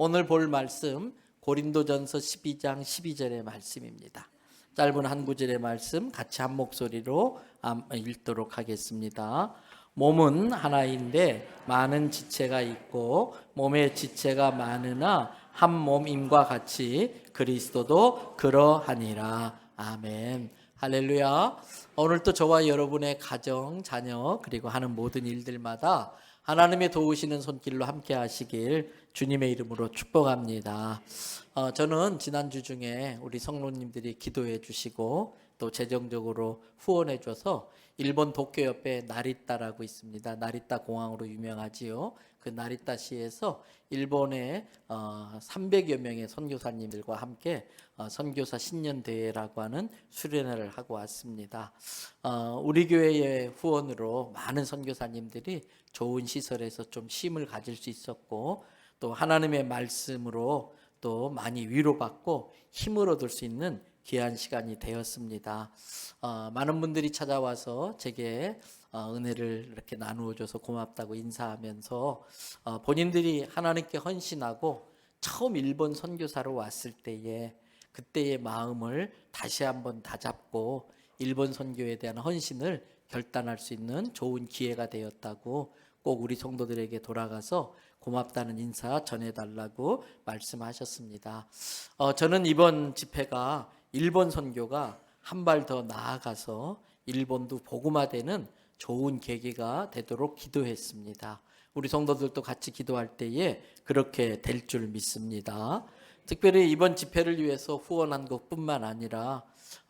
오늘 볼 말씀 고린도전서 12장 12절의 말씀입니다. 짧은 한 구절의 말씀 같이 한 목소리로 읽도록 하겠습니다. 몸은 하나인데 많은 지체가 있고 몸의 지체가 많으나 한 몸임과 같이 그리스도도 그러하니라. 아멘. 할렐루야. 오늘도 저와 여러분의 가정, 자녀 그리고 하는 모든 일들마다 하나님의 도우시는 손길로 함께 하시길 주님의 이름으로 축복합니다. 저는 지난주 중에 우리 성도님들이 기도해 주시고 또 재정적으로 후원해 줘서 일본 도쿄 옆에 나리타라고 있습니다. 나리타 공항으로 유명하지요. 그 나리타시에서 일본의 300여 명의 선교사님들과 함께 선교사 신년대회라고 하는 수련회를 하고 왔습니다. 우리 교회의 후원으로 많은 선교사님들이 좋은 시설에서 좀 쉼을 가질 수 있었고 또 하나님의 말씀으로 또 많이 위로받고 힘을 얻을 수 있는 귀한 시간이 되었습니다. 많은 분들이 찾아와서 제게 은혜를 이렇게 나누어줘서 고맙다고 인사하면서 본인들이 하나님께 헌신하고 처음 일본 선교사로 왔을 때에 그때의 마음을 다시 한번 다잡고 일본 선교에 대한 헌신을 결단할 수 있는 좋은 기회가 되었다고 꼭 우리 성도들에게 돌아가서 고맙다는 인사 전해달라고 말씀하셨습니다. 저는 이번 집회가 일본 선교가 한 발 더 나아가서 일본도 복음화되는 좋은 계기가 되도록 기도했습니다. 우리 성도들도 같이 기도할 때에 그렇게 될 줄 믿습니다. 특별히 이번 집회를 위해서 후원한 것뿐만 아니라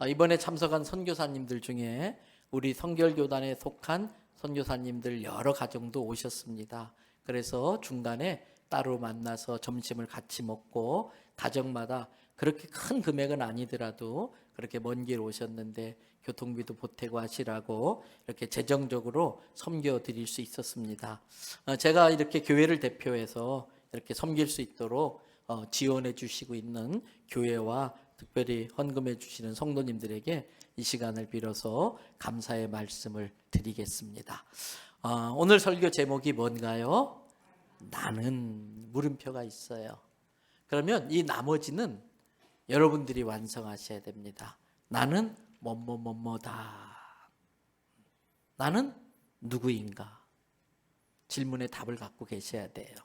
이번에 참석한 선교사님들 중에 우리 성결교단에 속한 선교사님들 여러 가정도 오셨습니다. 그래서 중간에 따로 만나서 점심을 같이 먹고 가정마다 그렇게 큰 금액은 아니더라도 그렇게 먼 길 오셨는데 교통비도 보태고 하시라고 이렇게 재정적으로 섬겨 드릴 수 있었습니다. 제가 이렇게 교회를 대표해서 이렇게 섬길 수 있도록 지원해 주시고 있는 교회와 특별히 헌금해 주시는 성도님들에게 이 시간을 빌어서 감사의 말씀을 드리겠습니다. 오늘 설교 제목이 뭔가요? 나는 물음표가 있어요. 그러면 이 나머지는 여러분들이 완성하셔야 됩니다. 나는 뭐뭐뭐뭐다. 나는 누구인가? 질문에 답을 갖고 계셔야 돼요.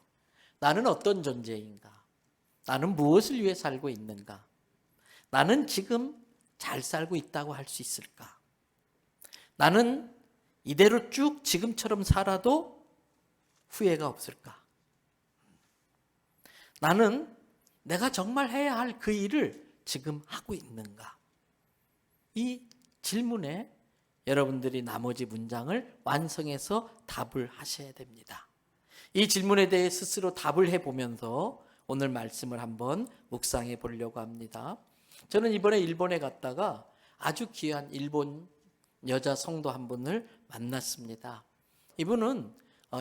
나는 어떤 존재인가? 나는 무엇을 위해 살고 있는가? 나는 지금 잘 살고 있다고 할 수 있을까? 나는 이대로 쭉 지금처럼 살아도 후회가 없을까? 나는 내가 정말 해야 할 그 일을 지금 하고 있는가? 이 질문에 여러분들이 나머지 문장을 완성해서 답을 하셔야 됩니다. 이 질문에 대해 스스로 답을 해보면서 오늘 말씀을 한번 묵상해 보려고 합니다. 저는 이번에 일본에 갔다가 아주 귀한 일본 여자 성도 한 분을 만났습니다. 이분은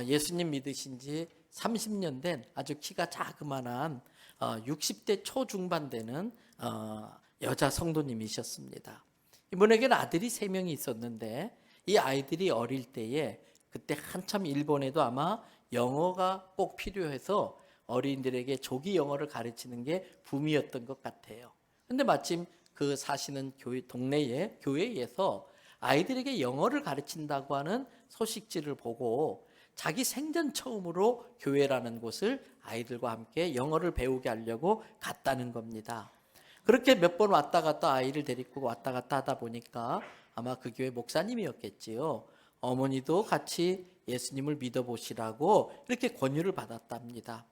예수님 믿으신 지 30년 된 아주 키가 자그만한 60대 초중반 되는 여자 성도님이셨습니다. 이분에게는 아들이 3명이 있었는데 이 아이들이 어릴 때에 그때 한참 일본에도 아마 영어가 꼭 필요해서 어린이들에게 조기 영어를 가르치는 게 붐이었던 것 같아요. 근데 마침 그 사시는 동네의 교회에서 아이들에게 영어를 가르친다고 하는 소식지를 보고 자기 생전 처음으로 교회라는 곳을 아이들과 함께 영어를 배우게 하려고 갔다는 겁니다. 그렇게 몇 번 왔다 갔다 아이를 데리고 왔다 갔다 하다 보니까 아마 그 교회 목사님이었겠지요. 어머니도 같이 예수님을 믿어보시라고 이렇게 권유를 받았답니다.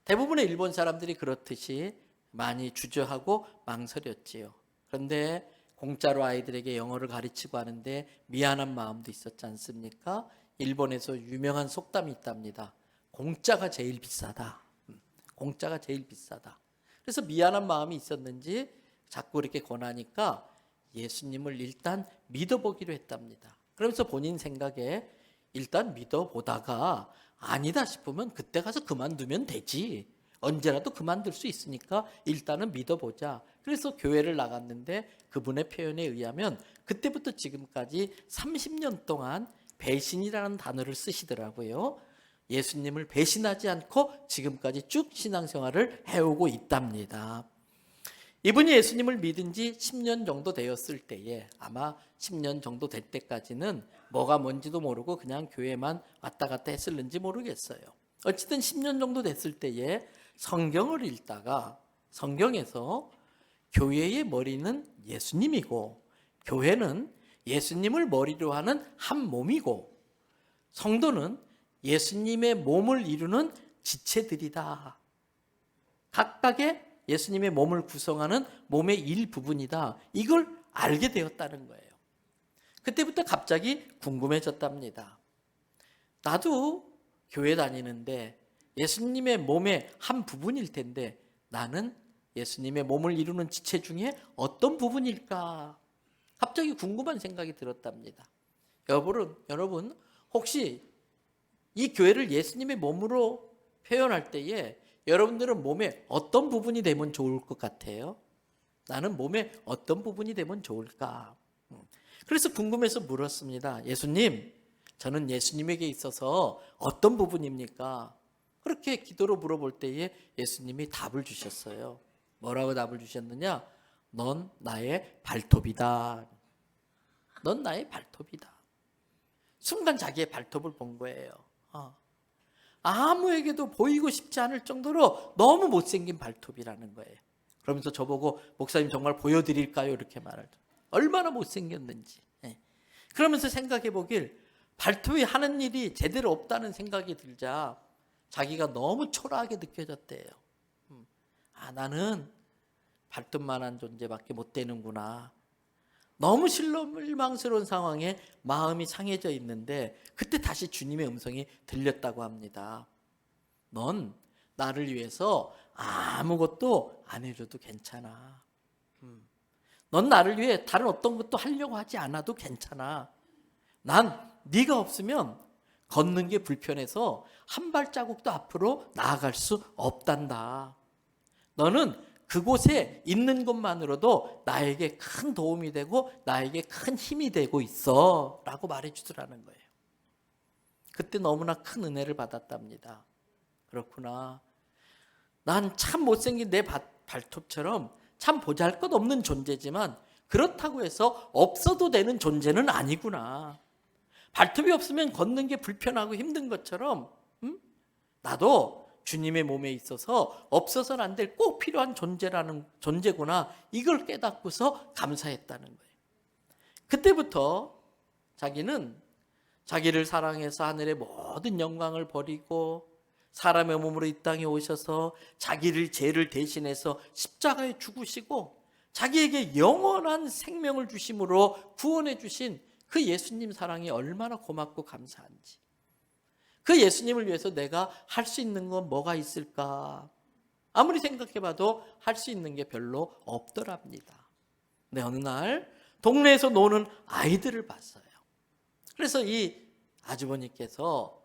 대부분의 일본 사람들이 그렇듯이 많이 주저하고 망설였지요. 그런데 공짜로 아이들에게 영어를 가르치고 하는데 미안한 마음도 있었지 않습니까? 일본에서 유명한 속담이 있답니다. 공짜가 제일 비싸다. 공짜가 제일 비싸다. 그래서 미안한 마음이 있었는지 자꾸 이렇게 권하니까 예수님을 일단 믿어보기로 했답니다. 그러면서 본인 생각에 일단 믿어보다가 아니다 싶으면 그때 가서 그만두면 되지. 언제라도 그만둘 수 있으니까 일단은 믿어보자. 그래서 교회를 나갔는데 그분의 표현에 의하면 그때부터 지금까지 30년 동안 배신이라는 단어를 쓰시더라고요. 예수님을 배신하지 않고 지금까지 쭉 신앙생활을 해오고 있답니다. 이분이 예수님을 믿은 지 10년 정도 되었을 때에, 아마 10년 정도 될 때까지는 뭐가 뭔지도 모르고 그냥 교회만 왔다 갔다 했을는지 모르겠어요. 어쨌든 10년 정도 됐을 때에 성경을 읽다가 성경에서 교회의 머리는 예수님이고 교회는 예수님을 머리로 하는 한 몸이고 성도는 예수님의 몸을 이루는 지체들이다. 각각의 예수님의 몸을 구성하는 몸의 일부분이다. 이걸 알게 되었다는 거예요. 그때부터 갑자기 궁금해졌답니다. 나도 교회 다니는데 예수님의 몸의 한 부분일 텐데 나는 예수님의 몸을 이루는 지체 중에 어떤 부분일까? 갑자기 궁금한 생각이 들었답니다. 여러분 혹시 이 교회를 예수님의 몸으로 표현할 때에 여러분들은 몸의 어떤 부분이 되면 좋을 것 같아요? 나는 몸의 어떤 부분이 되면 좋을까? 그래서 궁금해서 물었습니다. 예수님, 저는 예수님에게 있어서 어떤 부분입니까? 그렇게 기도로 물어볼 때에 예수님이 답을 주셨어요. 뭐라고 답을 주셨느냐? 넌 나의 발톱이다. 넌 나의 발톱이다. 순간 자기의 발톱을 본 거예요. 아무에게도 보이고 싶지 않을 정도로 너무 못생긴 발톱이라는 거예요. 그러면서 저보고 목사님 정말 보여드릴까요? 이렇게 말을. 얼마나 못생겼는지. 그러면서 생각해 보길 발톱이 하는 일이 제대로 없다는 생각이 들자 자기가 너무 초라하게 느껴졌대요. 나는 발톱만한 존재밖에 못 되는구나. 너무 실망스러운 상황에 마음이 상해져 있는데 그때 다시 주님의 음성이 들렸다고 합니다. 넌 나를 위해서 아무것도 안 해줘도 괜찮아. 넌 나를 위해 다른 어떤 것도 하려고 하지 않아도 괜찮아. 난 네가 없으면 걷는 게 불편해서 한 발자국도 앞으로 나아갈 수 없단다. 너는 그곳에 있는 것만으로도 나에게 큰 도움이 되고 나에게 큰 힘이 되고 있어 라고 말해주더라는 거예요. 그때 너무나 큰 은혜를 받았답니다. 그렇구나. 난 참 못생긴 내 발톱처럼 참 보잘것없는 존재지만 그렇다고 해서 없어도 되는 존재는 아니구나. 발톱이 없으면 걷는 게 불편하고 힘든 것처럼 나도 주님의 몸에 있어서 없어서는 안 될 꼭 필요한 존재구나. 이걸 깨닫고서 감사했다는 거예요. 그때부터 자기는 자기를 사랑해서 하늘의 모든 영광을 버리고 사람의 몸으로 이 땅에 오셔서 자기를 죄를 대신해서 십자가에 죽으시고 자기에게 영원한 생명을 주심으로 구원해 주신 그 예수님 사랑이 얼마나 고맙고 감사한지. 그 예수님을 위해서 내가 할 수 있는 건 뭐가 있을까? 아무리 생각해봐도 할 수 있는 게 별로 없더랍니다. 근데 어느 날 동네에서 노는 아이들을 봤어요. 그래서 이 아주버니께서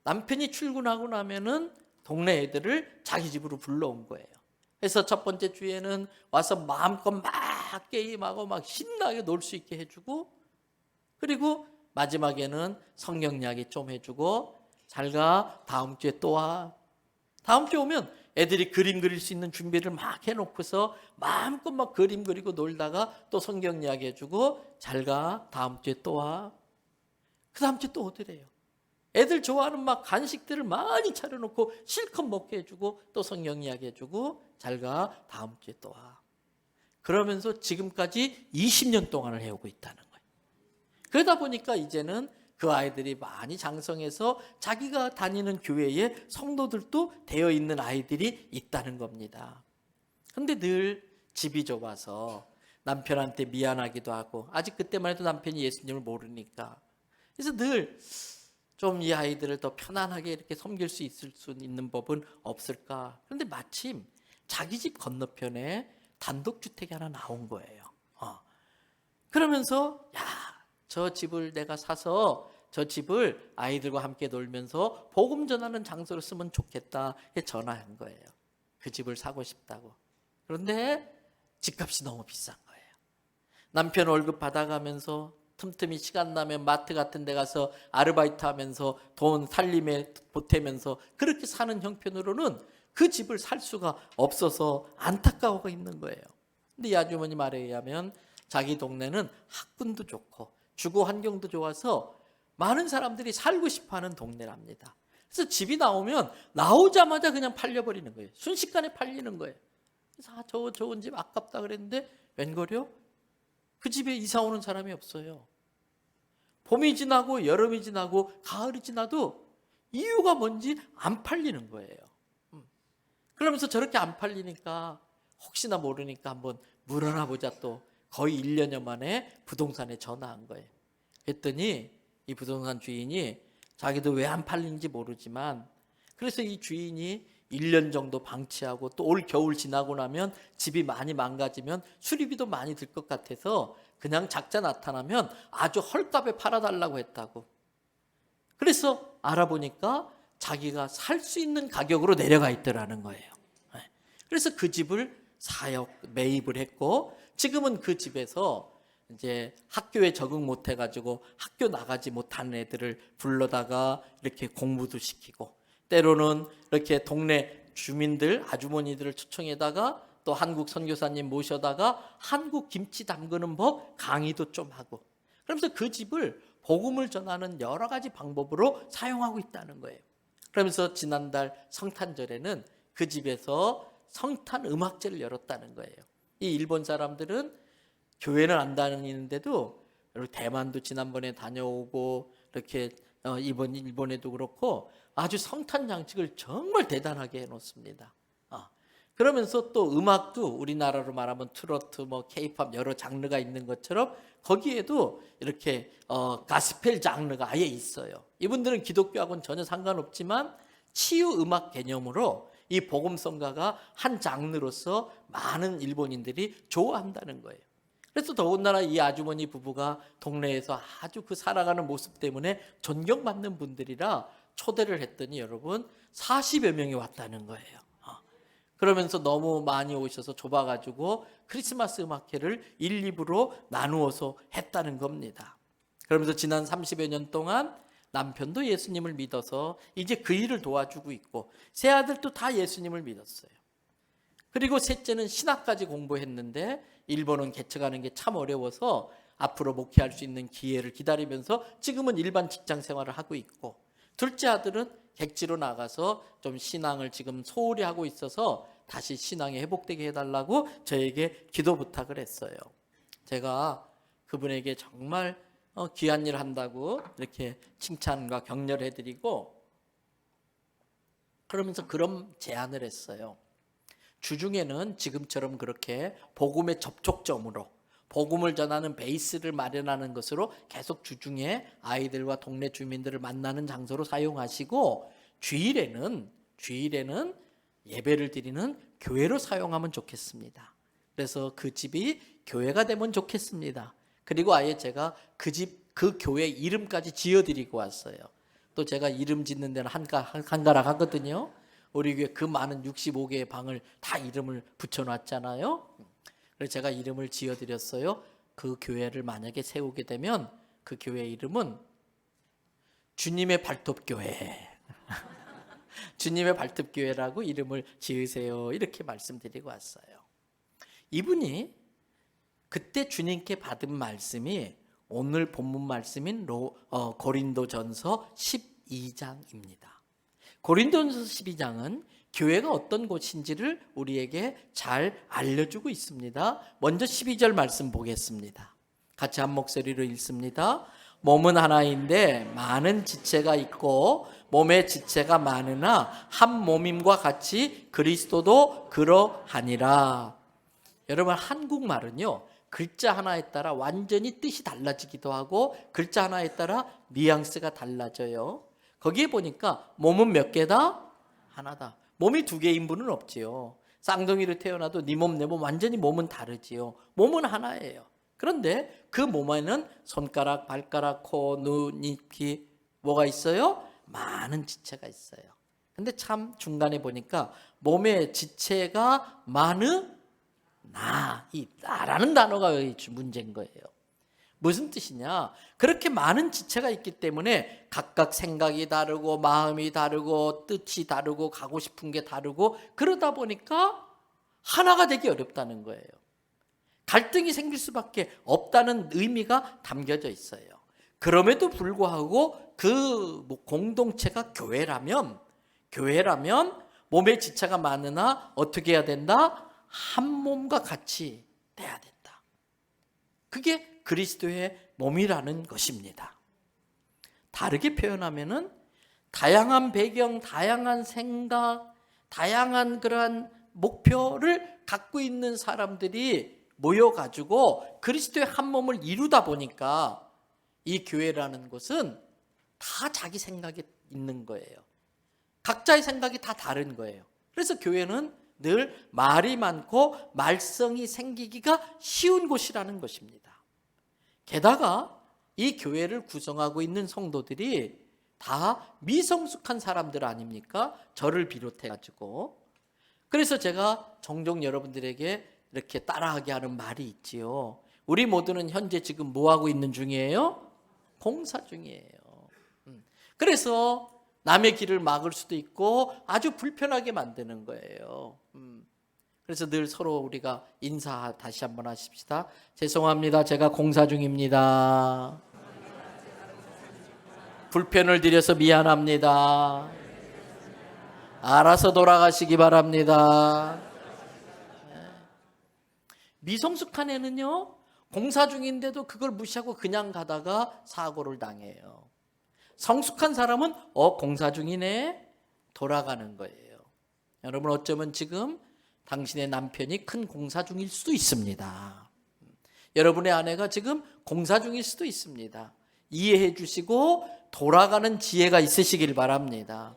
남편이 출근하고 나면은 동네 애들을 자기 집으로 불러온 거예요. 그래서 첫 번째 주에는 와서 마음껏 막 게임하고 막 신나게 놀 수 있게 해주고, 그리고 마지막에는 성경 이야기 좀 해주고, 잘 가, 다음 주에 또 와. 다음 주에 오면 애들이 그림 그릴 수 있는 준비를 막 해놓고서 마음껏 막 그림 그리고 놀다가 또 성경 이야기 해주고, 잘 가, 다음 주에 또 와. 그 다음 주에 또 오더래요. 애들 좋아하는 막 간식들을 많이 차려놓고 실컷 먹게 해주고 또 성경 이야기 해주고, 잘 가, 다음 주에 또 와. 그러면서 지금까지 20년 동안을 해오고 있다는 거예요. 그러다 보니까 이제는 그 아이들이 많이 장성해서 자기가 다니는 교회에 성도들도 되어 있는 아이들이 있다는 겁니다. 근데 늘 집이 좁아서 남편한테 미안하기도 하고, 아직 그때만 해도 남편이 예수님을 모르니까, 그래서 늘 좀 이 아이들을 더 편안하게 이렇게 섬길 수 있을 수 있는 법은 없을까. 그런데 마침 자기 집 건너편에 단독주택이 하나 나온 거예요. 그러면서 저 집을 내가 사서 저 집을 아이들과 함께 놀면서 복음 전하는 장소로 쓰면 좋겠다 전화한 거예요. 그 집을 사고 싶다고. 그런데 집값이 너무 비싼 거예요. 남편 월급 받아가면서 틈틈이 시간 나면 마트 같은 데 가서 아르바이트 하면서 돈 살림에 보태면서 그렇게 사는 형편으로는 그 집을 살 수가 없어서 안타까워가 있는 거예요. 근데 이 아주머니 말에 의하면 자기 동네는 학군도 좋고 주거 환경도 좋아서 많은 사람들이 살고 싶어하는 동네랍니다. 그래서 집이 나오면 나오자마자 그냥 팔려버리는 거예요. 순식간에 팔리는 거예요. 그래서 저 좋은 집 아깝다 그랬는데 웬걸요? 그 집에 이사 오는 사람이 없어요. 봄이 지나고 여름이 지나고 가을이 지나도 이유가 뭔지 안 팔리는 거예요. 그러면서 저렇게 안 팔리니까 혹시나 모르니까 한번 물어나 보자 또 거의 1년여 만에 부동산에 전화한 거예요. 그랬더니 이 부동산 주인이 자기도 왜 안 팔리는지 모르지만 그래서 이 주인이 1년 정도 방치하고 또 올 겨울 지나고 나면 집이 많이 망가지면 수리비도 많이 들 것 같아서 그냥 작자 나타나면 아주 헐값에 팔아달라고 했다고. 그래서 알아보니까 자기가 살 수 있는 가격으로 내려가 있더라는 거예요. 그래서 그 집을 매입을 했고 지금은 그 집에서 이제 학교에 적응 못 해가지고 학교 나가지 못하는 애들을 불러다가 이렇게 공부도 시키고 때로는 이렇게 동네 주민들 아주머니들을 초청해다가 또 한국 선교사님 모셔다가 한국 김치 담그는 법 강의도 좀 하고 그러면서 그 집을 복음을 전하는 여러 가지 방법으로 사용하고 있다는 거예요. 그러면서 지난달 성탄절에는 그 집에서 성탄 음악제를 열었다는 거예요. 이 일본 사람들은 교회는 안 다니는데도 대만도 지난번에 다녀오고 이렇게 일본에도 그렇고 아주 성탄 장식을 정말 대단하게 해놓습니다. 그러면서 또 음악도 우리나라로 말하면 트로트, 케이팝 여러 장르가 있는 것처럼 거기에도 이렇게 가스펠 장르가 아예 있어요. 이분들은 기독교하고는 전혀 상관없지만 치유 음악 개념으로 이 복음성가가 한 장르로서 많은 일본인들이 좋아한다는 거예요. 그래서 더군다나 이 아주머니 부부가 동네에서 아주 그 살아가는 모습 때문에 존경받는 분들이라 초대를 했더니 여러분 40여 명이 왔다는 거예요. 그러면서 너무 많이 오셔서 좁아가지고 크리스마스 음악회를 1, 2부로 나누어서 했다는 겁니다. 그러면서 지난 30여 년 동안 남편도 예수님을 믿어서 이제 그 일을 도와주고 있고 세 아들도 다 예수님을 믿었어요. 그리고 셋째는 신학까지 공부했는데 일본은 개척하는 게 참 어려워서 앞으로 목회할 수 있는 기회를 기다리면서 지금은 일반 직장 생활을 하고 있고 둘째 아들은 객지로 나가서 좀 신앙을 지금 소홀히 하고 있어서 다시 신앙이 회복되게 해달라고 저에게 기도 부탁을 했어요. 제가 그분에게 정말 귀한 일 한다고 이렇게 칭찬과 격려를 해드리고 그러면서 그런 제안을 했어요. 주중에는 지금처럼 그렇게 복음의 접촉점으로 복음을 전하는 베이스를 마련하는 것으로 계속 주중에 아이들과 동네 주민들을 만나는 장소로 사용하시고 주일에는 예배를 드리는 교회로 사용하면 좋겠습니다. 그래서 그 집이 교회가 되면 좋겠습니다. 그리고 아예 제가 그 교회 이름까지 지어드리고 왔어요. 또 제가 이름 짓는 데는 한가락 하거든요. 우리 교회 그 많은 65개의 방을 다 이름을 붙여놨잖아요. 그래서 제가 이름을 지어드렸어요. 그 교회를 만약에 세우게 되면 그 교회 이름은 주님의 발톱교회. 주님의 발톱교회라고 이름을 지으세요. 이렇게 말씀드리고 왔어요. 이분이 그때 주님께 받은 말씀이 오늘 본문 말씀인 고린도전서 12장입니다. 고린도전서 12장은 교회가 어떤 곳인지를 우리에게 잘 알려주고 있습니다. 먼저 12절 말씀 보겠습니다. 같이 한 목소리로 읽습니다. 몸은 하나인데 많은 지체가 있고 몸의 지체가 많으나 한 몸임과 같이 그리스도도 그러하니라. 여러분 한국말은요 글자 하나에 따라 완전히 뜻이 달라지기도 하고 글자 하나에 따라 뉘앙스가 달라져요. 거기에 보니까 몸은 몇 개다? 하나다. 몸이 두 개인 분은 없지요. 쌍둥이로 태어나도 네 몸 내 몸 완전히 몸은 다르지요. 몸은 하나예요. 그런데 그 몸에는 손가락, 발가락, 코, 눈, 입, 귀 뭐가 있어요? 많은 지체가 있어요. 근데 참 중간에 보니까 몸의 지체가 많으나 이 나라는 단어가 문제인 거예요. 무슨 뜻이냐? 그렇게 많은 지체가 있기 때문에 각각 생각이 다르고 마음이 다르고 뜻이 다르고 가고 싶은 게 다르고 그러다 보니까 하나가 되기 어렵다는 거예요. 갈등이 생길 수밖에 없다는 의미가 담겨져 있어요. 그럼에도 불구하고 그 공동체가 교회라면 몸의 지체가 많으나 어떻게 해야 된다? 한 몸과 같이 돼야 된다. 그게 그리스도의 몸이라는 것입니다. 다르게 표현하면은 다양한 배경, 다양한 생각, 다양한 그러한 목표를 갖고 있는 사람들이 모여가지고 그리스도의 한 몸을 이루다 보니까 이 교회라는 곳은 다 자기 생각이 있는 거예요. 각자의 생각이 다 다른 거예요. 그래서 교회는 늘 말이 많고 말썽이 생기기가 쉬운 곳이라는 것입니다. 게다가 이 교회를 구성하고 있는 성도들이 다 미성숙한 사람들 아닙니까? 저를 비롯해가지고. 그래서 제가 종종 여러분들에게 이렇게 따라하게 하는 말이 있지요. 우리 모두는 현재 지금 뭐 하고 있는 중이에요? 공사 중이에요. 그래서 남의 길을 막을 수도 있고 아주 불편하게 만드는 거예요. 그래서 늘 서로 우리가 인사 다시 한번 하십시다. 죄송합니다. 제가 공사 중입니다. 불편을 드려서 미안합니다. 알아서 돌아가시기 바랍니다. 미성숙한 애는요, 공사 중인데도 그걸 무시하고 그냥 가다가 사고를 당해요. 성숙한 사람은 공사 중이네, 돌아가는 거예요. 여러분, 어쩌면 지금 당신의 남편이 큰 공사 중일 수도 있습니다. 여러분의 아내가 지금 공사 중일 수도 있습니다. 이해해 주시고 돌아가는 지혜가 있으시길 바랍니다.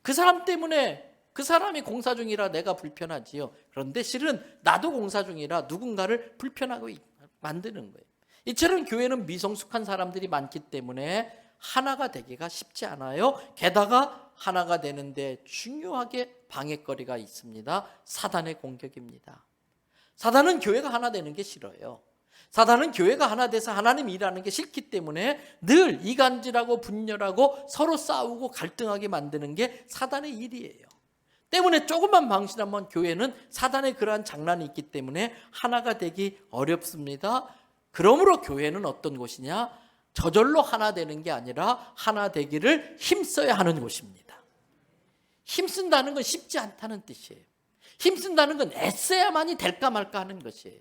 그 사람 때문에 그 사람이 공사 중이라 내가 불편하지요. 그런데 실은 나도 공사 중이라 누군가를 불편하고 만드는 거예요. 이처럼 교회는 미성숙한 사람들이 많기 때문에 하나가 되기가 쉽지 않아요. 게다가 하나가 되는데 중요하게 방해거리가 있습니다. 사단의 공격입니다. 사단은 교회가 하나 되는 게 싫어요. 사단은 교회가 하나 돼서 하나님 일하는 게 싫기 때문에 늘 이간질하고 분열하고 서로 싸우고 갈등하게 만드는 게 사단의 일이에요. 때문에 조금만 방심하면 교회는 사단의 그러한 장난이 있기 때문에 하나가 되기 어렵습니다. 그러므로 교회는 어떤 곳이냐? 저절로 하나 되는 게 아니라 하나 되기를 힘써야 하는 곳입니다. 힘쓴다는 건 쉽지 않다는 뜻이에요. 힘쓴다는 건 애써야만이 될까 말까 하는 것이에요.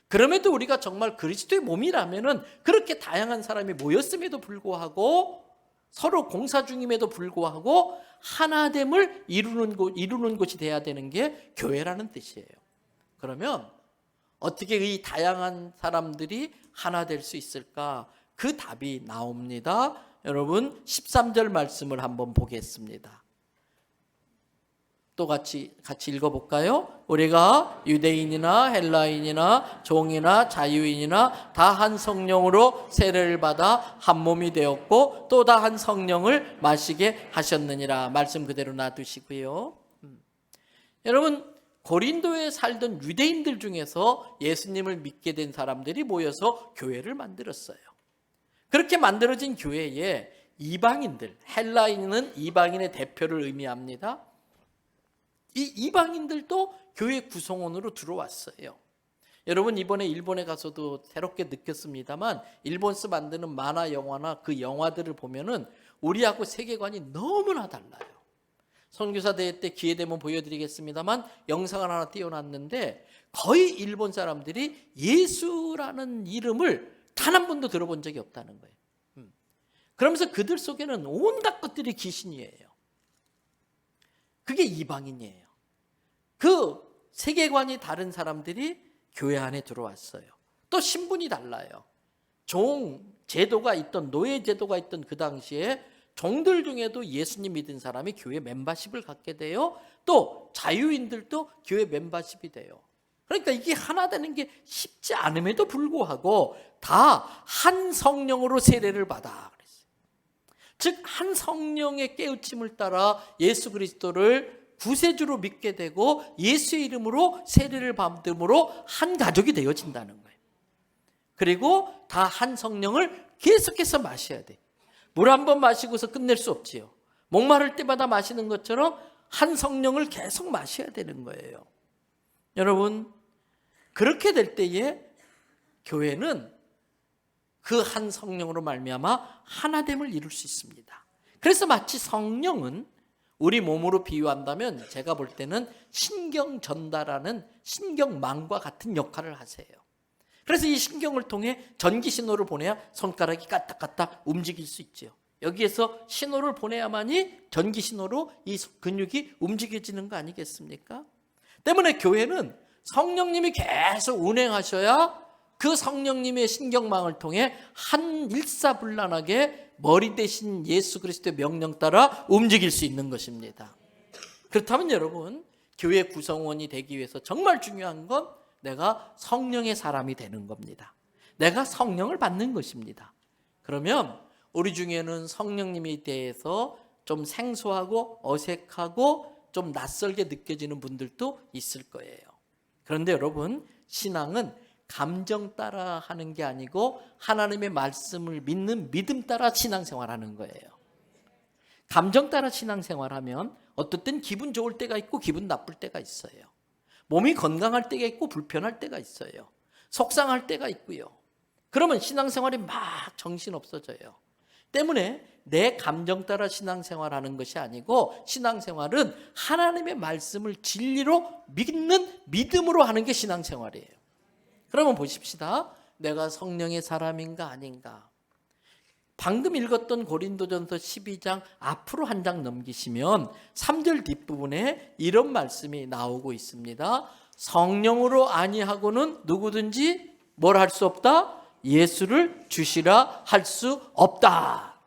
그럼에도 우리가 정말 그리스도의 몸이라면은 그렇게 다양한 사람이 모였음에도 불구하고 서로 공사 중임에도 불구하고 하나됨을 이루는 곳이 돼야 되는 게 교회라는 뜻이에요. 그러면 어떻게 이 다양한 사람들이 하나 될 수 있을까? 그 답이 나옵니다. 여러분 13절 말씀을 한번 보겠습니다. 또 같이 읽어볼까요? 우리가 유대인이나 헬라인이나 종이나 자유인이나 다 한 성령으로 세례를 받아 한 몸이 되었고 또 다 한 성령을 마시게 하셨느니라. 말씀 그대로 놔두시고요. 여러분 고린도에 살던 유대인들 중에서 예수님을 믿게 된 사람들이 모여서 교회를 만들었어요. 그렇게 만들어진 교회에 이방인들, 헬라인은 이방인의 대표를 의미합니다. 이 이방인들도 교회 구성원으로 들어왔어요. 여러분 이번에 일본에 가서도 새롭게 느꼈습니다만 일본에서 만드는 만화 영화나 그 영화들을 보면은 우리하고 세계관이 너무나 달라요. 선교사 대회 때 기회 되면 보여드리겠습니다만 영상을 하나 띄워놨는데 거의 일본 사람들이 예수라는 이름을 단 한 번도 들어본 적이 없다는 거예요. 그러면서 그들 속에는 온갖 것들이 귀신이에요. 그게 이방인이에요. 그 세계관이 다른 사람들이 교회 안에 들어왔어요. 또 신분이 달라요. 종 제도가 있던 노예 제도가 있던 그 당시에 종들 중에도 예수님 믿은 사람이 교회 멤버십을 갖게 돼요. 또 자유인들도 교회 멤버십이 돼요. 그러니까 이게 하나 되는 게 쉽지 않음에도 불구하고 다 한 성령으로 세례를 받아 그랬어요. 즉 한 성령의 깨우침을 따라 예수 그리스도를 구세주로 믿게 되고 예수의 이름으로 세례를 받음으로 한 가족이 되어진다는 거예요. 그리고 다 한 성령을 계속해서 마셔야 돼. 물 한 번 마시고서 끝낼 수 없지요. 목마를 때마다 마시는 것처럼 한 성령을 계속 마셔야 되는 거예요. 여러분, 그렇게 될 때에 교회는 그 한 성령으로 말미암아 하나됨을 이룰 수 있습니다. 그래서 마치 성령은 우리 몸으로 비유한다면 제가 볼 때는 신경 전달하는 신경망과 같은 역할을 하세요. 그래서 이 신경을 통해 전기 신호를 보내야 손가락이 까딱까딱 움직일 수 있죠. 여기에서 신호를 보내야만이 전기 신호로 이 근육이 움직여지는 거 아니겠습니까? 때문에 교회는 성령님이 계속 운행하셔야 그 성령님의 신경망을 통해 한 일사불란하게 머리 대신 예수 그리스도의 명령 따라 움직일 수 있는 것입니다. 그렇다면 여러분, 교회 구성원이 되기 위해서 정말 중요한 건 내가 성령의 사람이 되는 겁니다. 내가 성령을 받는 것입니다. 그러면 우리 중에는 성령님에 대해서 좀 생소하고 어색하고 좀 낯설게 느껴지는 분들도 있을 거예요. 그런데 여러분, 신앙은 감정 따라 하는 게 아니고 하나님의 말씀을 믿는 믿음 따라 신앙생활하는 거예요. 감정 따라 신앙생활하면 어떨 땐 기분 좋을 때가 있고 기분 나쁠 때가 있어요. 몸이 건강할 때가 있고 불편할 때가 있어요. 속상할 때가 있고요. 그러면 신앙생활이 막 정신없어져요. 때문에 내 감정 따라 신앙생활하는 것이 아니고 신앙생활은 하나님의 말씀을 진리로 믿는 믿음으로 하는 게 신앙생활이에요. 그러면 보십시다. 내가 성령의 사람인가 아닌가. 방금 읽었던 고린도전서 12장 앞으로 한 장 넘기시면 3절 뒷부분에 이런 말씀이 나오고 있습니다. 성령으로 아니하고는 누구든지 뭘 할 수 없다? 예수를 주시라 할 수 없다.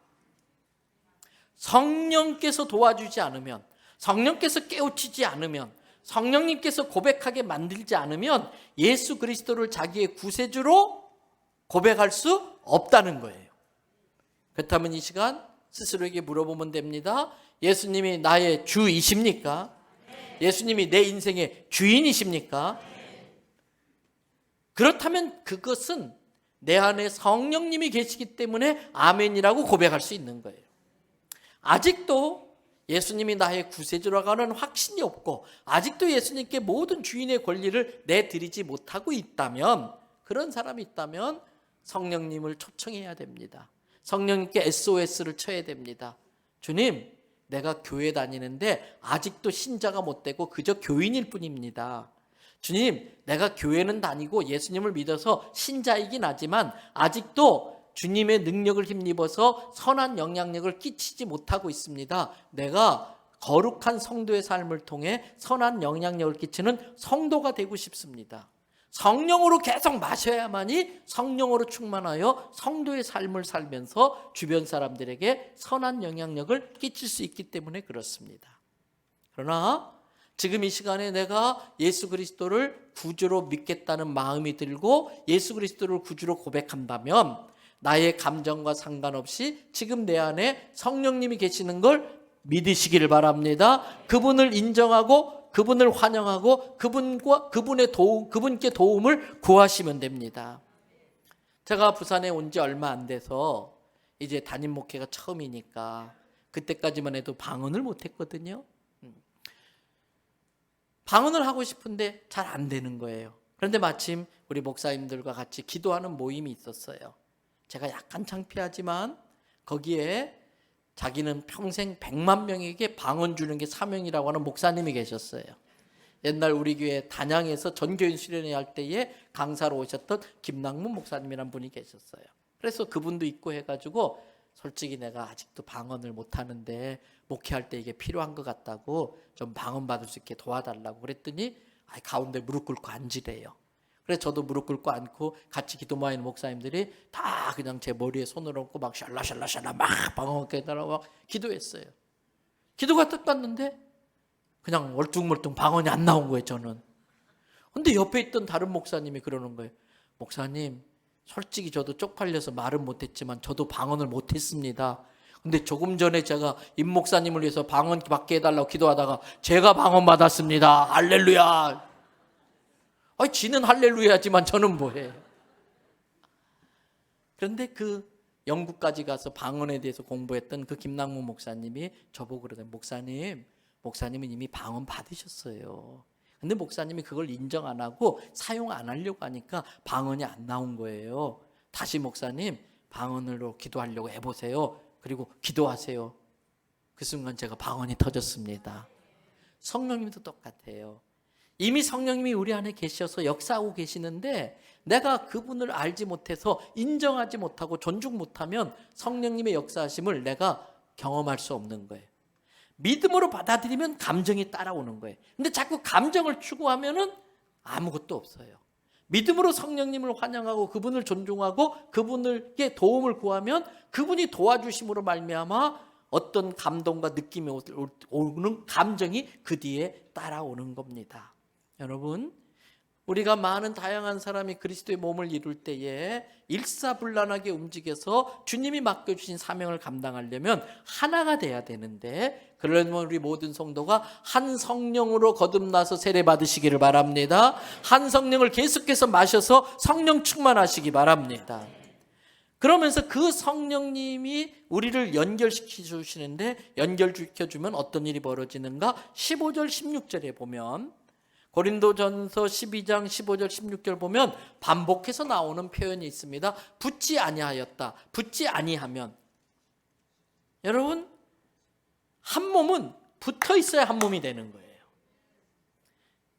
성령께서 도와주지 않으면, 성령께서 깨우치지 않으면, 성령님께서 고백하게 만들지 않으면 예수 그리스도를 자기의 구세주로 고백할 수 없다는 거예요. 그렇다면 이 시간 스스로에게 물어보면 됩니다. 예수님이 나의 주이십니까? 예수님이 내 인생의 주인이십니까? 그렇다면 그것은 내 안에 성령님이 계시기 때문에 아멘이라고 고백할 수 있는 거예요. 아직도 예수님이 나의 구세주라고 하는 확신이 없고 아직도 예수님께 모든 주인의 권리를 내드리지 못하고 있다면, 그런 사람이 있다면 성령님을 초청해야 됩니다. 성령님께 SOS를 쳐야 됩니다. 주님, 내가 교회 다니는데 아직도 신자가 못 되고 그저 교인일 뿐입니다. 주님, 내가 교회는 다니고 예수님을 믿어서 신자이긴 하지만 아직도 주님의 능력을 힘입어서 선한 영향력을 끼치지 못하고 있습니다. 내가 거룩한 성도의 삶을 통해 선한 영향력을 끼치는 성도가 되고 싶습니다. 성령으로 계속 마셔야만이 성령으로 충만하여 성도의 삶을 살면서 주변 사람들에게 선한 영향력을 끼칠 수 있기 때문에 그렇습니다. 그러나 지금 이 시간에 내가 예수 그리스도를 구주로 믿겠다는 마음이 들고 예수 그리스도를 구주로 고백한다면 나의 감정과 상관없이 지금 내 안에 성령님이 계시는 걸 믿으시기를 바랍니다. 그분을 인정하고 그분을 환영하고 그분께 도움을 구하시면 됩니다. 제가 부산에 온 지 얼마 안 돼서 이제 담임 목회가 처음이니까 그때까지만 해도 방언을 못했거든요. 방언을 하고 싶은데 잘 안 되는 거예요. 그런데 마침 우리 목사님들과 같이 기도하는 모임이 있었어요. 제가 약간 창피하지만 거기에 자기는 평생 100만 명에게 방언 주는 게 사명이라고 하는 목사님이 계셨어요. 옛날 우리 교회 단양에서 전교인 수련회 할 때에 강사로 오셨던 김남문 목사님이라는 분이 계셨어요. 그래서 그분도 있고 해가지고 솔직히 내가 아직도 방언을 못하는데 목회할 때 이게 필요한 것 같다고 좀 방언 받을 수 있게 도와달라고 그랬더니 가운데 무릎 꿇고 앉으래요. 그래서 저도 무릎 꿇고 앉고 같이 기도 모이는 목사님들이 다 그냥 제 머리에 손을 얹고 막 샬라샬라샬라 막 방언 깨달라고 막 기도했어요. 기도가 딱 갔는데 그냥 얼뚱멀뚱 방언이 안 나온 거예요, 저는. 근데 옆에 있던 다른 목사님이 그러는 거예요. 목사님, 솔직히 저도 쪽팔려서 말은 못했지만 저도 방언을 못했습니다. 근데 조금 전에 제가 임 목사님을 위해서 방언 받게 해달라고 기도하다가 제가 방언 받았습니다. 할렐루야. 지는 할렐루야지만 저는 뭐해. 그런데 그 영국까지 가서 방언에 대해서 공부했던 그 김남무 목사님이 저보고 그러더니 목사님은 이미 방언 받으셨어요. 근데 목사님이 그걸 인정 안 하고 사용 안 하려고 하니까 방언이 안 나온 거예요. 다시 목사님 방언으로 기도하려고 해보세요. 그리고 기도하세요. 그 순간 제가 방언이 터졌습니다. 성령님도 똑같아요. 이미 성령님이 우리 안에 계셔서 역사하고 계시는데 내가 그분을 알지 못해서 인정하지 못하고 존중 못하면 성령님의 역사하심을 내가 경험할 수 없는 거예요. 믿음으로 받아들이면 감정이 따라오는 거예요. 근데 자꾸 감정을 추구하면은 아무것도 없어요. 믿음으로 성령님을 환영하고 그분을 존중하고 그분에게 도움을 구하면 그분이 도와주심으로 말미암아 어떤 감동과 느낌이 오는 감정이 그 뒤에 따라오는 겁니다. 여러분, 우리가 많은 다양한 사람이 그리스도의 몸을 이룰 때에 일사불란하게 움직여서 주님이 맡겨주신 사명을 감당하려면 하나가 돼야 되는데, 그러려면 우리 모든 성도가 한 성령으로 거듭나서 세례받으시기를 바랍니다. 한 성령을 계속해서 마셔서 성령 충만하시기 바랍니다. 그러면서 그 성령님이 우리를 연결시켜 주시는데, 연결시켜 주면 어떤 일이 벌어지는가? 15절 16절에 보면, 고린도전서 12장 15절 16절 보면 반복해서 나오는 표현이 있습니다. 붙지 아니하였다. 붙지 아니하면, 여러분, 한 몸은 붙어 있어야 한 몸이 되는 거예요.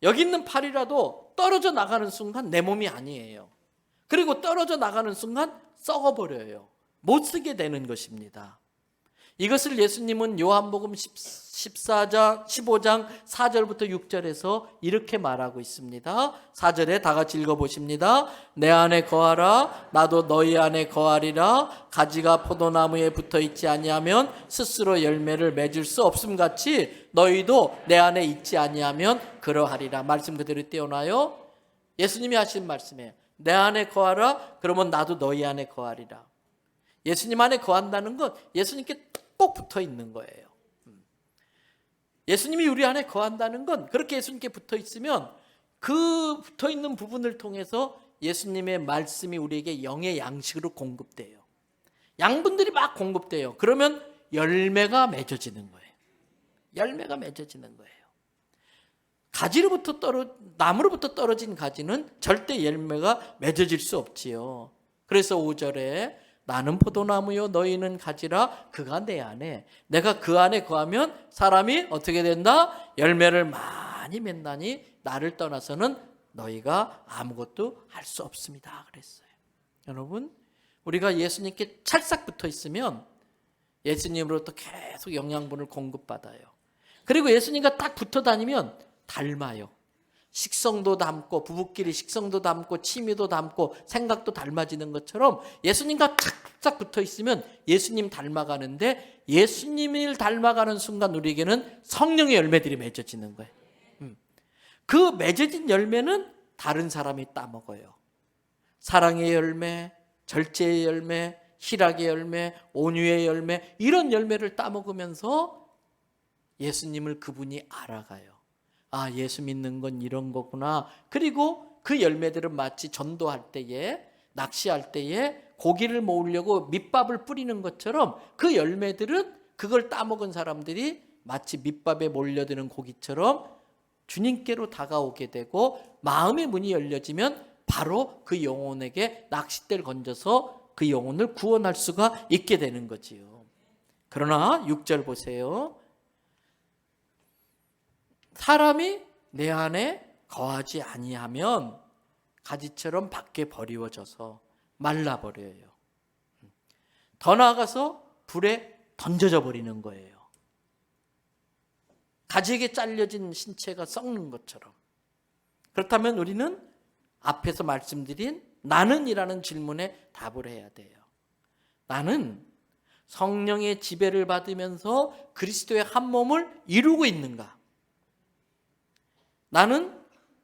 여기 있는 팔이라도 떨어져 나가는 순간 내 몸이 아니에요. 그리고 떨어져 나가는 순간 썩어버려요. 못 쓰게 되는 것입니다. 이것을 예수님은 요한복음 15장 4절부터 6절에서 이렇게 말하고 있습니다. 4절에 다 같이 읽어보십니다. 내 안에 거하라, 나도 너희 안에 거하리라. 가지가 포도나무에 붙어있지 아니하면 스스로 열매를 맺을 수 없음같이 너희도 내 안에 있지 아니하면 그러하리라. 말씀 그대로 띄어놔요. 예수님이 하신 말씀이에요. 내 안에 거하라, 그러면 나도 너희 안에 거하리라. 예수님 안에 거한다는 건 예수님께 꼭 붙어 있는 거예요. 예수님이 우리 안에 거한다는 건 그렇게 예수님께 붙어 있으면 그 붙어 있는 부분을 통해서 예수님의 말씀이 우리에게 영의 양식으로 공급돼요. 양분들이 막 공급돼요. 그러면 열매가 맺어지는 거예요. 열매가 맺어지는 거예요. 나무로부터 떨어진 가지는 절대 열매가 맺어질 수 없지요. 그래서 5절에 나는 포도나무요 너희는 가지라. 그가 내 안에, 내가 그 안에 거하면 사람이 어떻게 된다? 열매를 많이 맺나니 나를 떠나서는 너희가 아무것도 할 수 없습니다. 그랬어요. 여러분, 우리가 예수님께 찰싹 붙어 있으면 예수님으로부터 계속 영양분을 공급받아요. 그리고 예수님과 딱 붙어 다니면 닮아요. 식성도 닮고, 부부끼리 식성도 닮고, 취미도 닮고, 생각도 닮아지는 것처럼 예수님과 착착 붙어 있으면 예수님 닮아가는데, 예수님을 닮아가는 순간 우리에게는 성령의 열매들이 맺어지는 거예요. 그 맺어진 열매는 다른 사람이 따먹어요. 사랑의 열매, 절제의 열매, 희락의 열매, 온유의 열매, 이런 열매를 따먹으면서 예수님을 그분이 알아가요. 아, 예수 믿는 건 이런 거구나. 그리고 그 열매들은 마치 전도할 때에, 낚시할 때에 고기를 모으려고 밑밥을 뿌리는 것처럼 그 열매들은 그걸 따먹은 사람들이 마치 밑밥에 몰려드는 고기처럼 주님께로 다가오게 되고, 마음의 문이 열려지면 바로 그 영혼에게 낚싯대를 건져서 그 영혼을 구원할 수가 있게 되는 거지요. 그러나 6절 보세요. 사람이 내 안에 거하지 아니하면 가지처럼 밖에 버리워져서 말라버려요. 더 나아가서 불에 던져져 버리는 거예요. 가지에게 잘려진 신체가 썩는 것처럼. 그렇다면 우리는 앞에서 말씀드린 나는이라는 질문에 답을 해야 돼요. 나는 성령의 지배를 받으면서 그리스도의 한 몸을 이루고 있는가? 나는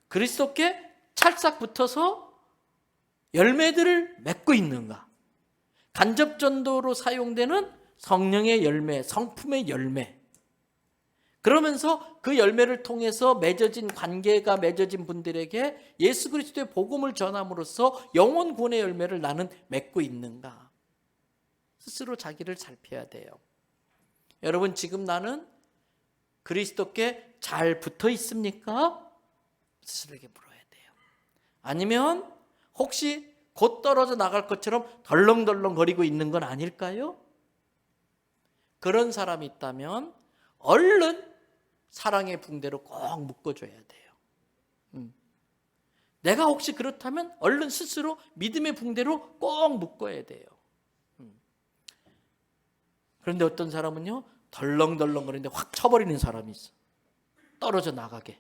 그리스도께 찰싹 붙어서 열매들을 맺고 있는가? 간접전도로 사용되는 성령의 열매, 성품의 열매. 그러면서 그 열매를 통해서 맺어진 관계가 맺어진 분들에게 예수 그리스도의 복음을 전함으로써 영혼 구원의 열매를 나는 맺고 있는가? 스스로 자기를 살펴야 돼요. 여러분, 지금 나는 그리스도께 잘 붙어 있습니까? 스스로에게 물어야 돼요. 아니면 혹시 곧 떨어져 나갈 것처럼 덜렁덜렁 거리고 있는 건 아닐까요? 그런 사람이 있다면 얼른 사랑의 붕대로 꼭 묶어줘야 돼요. 내가 혹시 그렇다면 얼른 스스로 믿음의 붕대로 꼭 묶어야 돼요. 그런데 어떤 사람은요, 덜렁덜렁 거리는데 확 쳐버리는 사람이 있어. 떨어져 나가게.